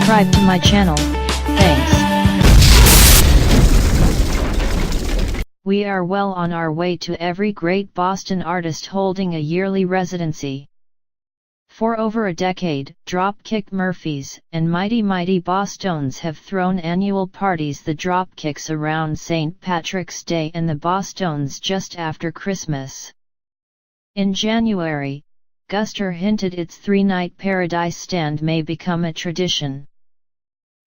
subscribe to my channel, thanks. We are well on our way to every great Boston artist holding a yearly residency. For over a decade, Dropkick Murphys and Mighty Bosstones have thrown annual parties, the Dropkicks around St. Patrick's Day and the Bosstones just after Christmas. In January, Guster hinted its three-night Paradise stand may become a tradition.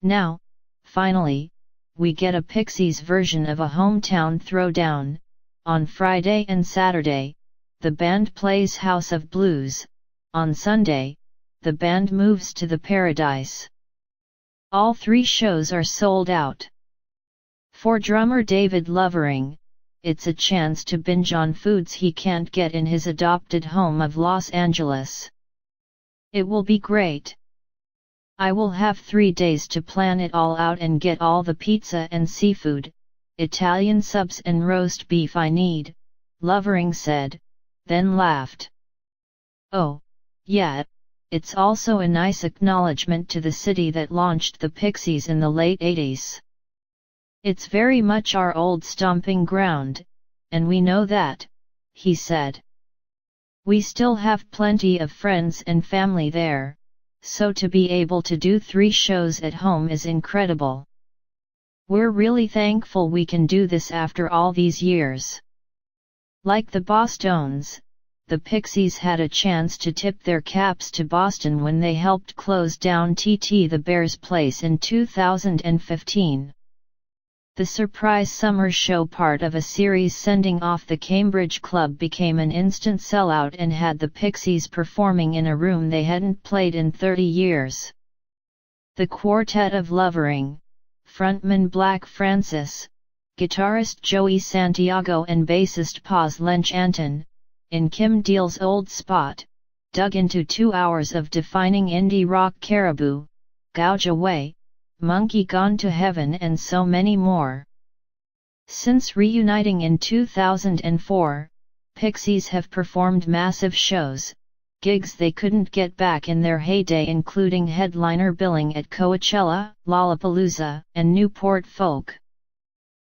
Now, finally, we get a Pixies version of a hometown throwdown. On Friday and Saturday, the band plays House of Blues. On Sunday, the band moves to the Paradise. All three shows are sold out. For drummer David Lovering, it's a chance to binge on foods he can't get in his adopted home of Los Angeles. It will be great. I will have 3 days to plan it all out and get all the pizza and seafood, Italian subs and roast beef I need, Lovering said, then laughed. Oh, yeah, it's also a nice acknowledgement to the city that launched the Pixies in the late 80s. It's very much our old stomping ground, and we know that, he said. We still have plenty of friends and family there, so to be able to do 3 shows at home is incredible. We're really thankful we can do this after all these years. Like the Bosstones, the Pixies had a chance to tip their caps to Boston when they helped close down TT the Bears Place in 2015. The surprise summer show, part of a series sending off the Cambridge Club, became an instant sellout and had the Pixies performing in a room they hadn't played in 30 years. The quartet of Lovering, frontman Black Francis, guitarist Joey Santiago and bassist Paz Lenchanton, in Kim Deal's old spot, dug into 2 hours of defining indie rock. Caribou, Gouge Away, Monkey Gone to Heaven and so many more. Since reuniting in 2004, Pixies have performed massive shows, gigs they couldn't get back in their heyday, including headliner billing at Coachella, Lollapalooza, and Newport Folk.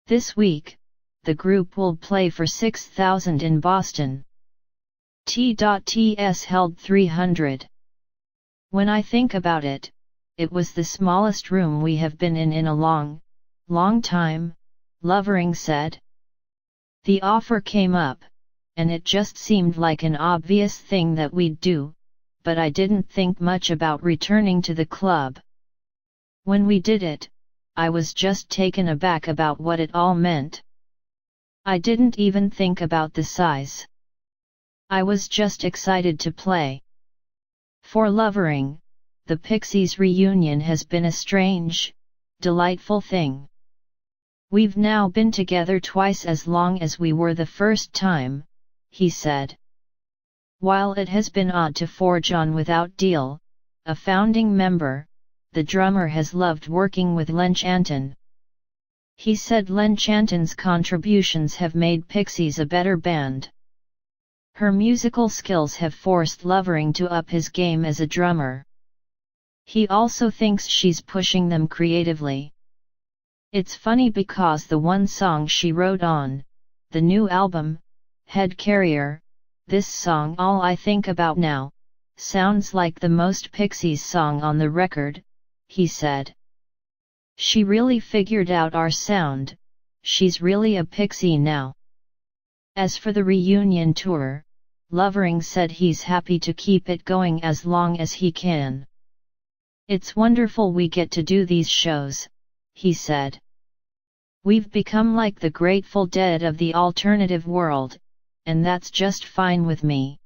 This week, the group will play for 6,000 in Boston. T.T.S held 300. When I think about it, it was the smallest room we have been in a long time, Lovering said. The offer came up, and it just seemed like an obvious thing that we'd do, but I didn't think much about returning to the club. When we did it, I was just taken aback about what it all meant. I didn't even think about the size. I was just excited to play. For Lovering, the Pixies reunion has been a strange, delightful thing. We've now been together twice as long as we were the first time, he said. While it has been odd to forge on without Deal, a founding member, the drummer has loved working with Lenchanton. He said Lenchanton's contributions have made Pixies a better band. Her musical skills have forced Lovering to up his game as a drummer. He also thinks she's pushing them creatively. It's funny because the one song she wrote on the new album, Head Carrier, this song All I Think About Now, sounds like the most Pixies song on the record, he said. She really figured out our sound, she's really a Pixie now. As for the reunion tour, Lovering said he's happy to keep it going as long as he can. It's wonderful we get to do these shows, he said. We've become like the Grateful Dead of the alternative world, and that's just fine with me.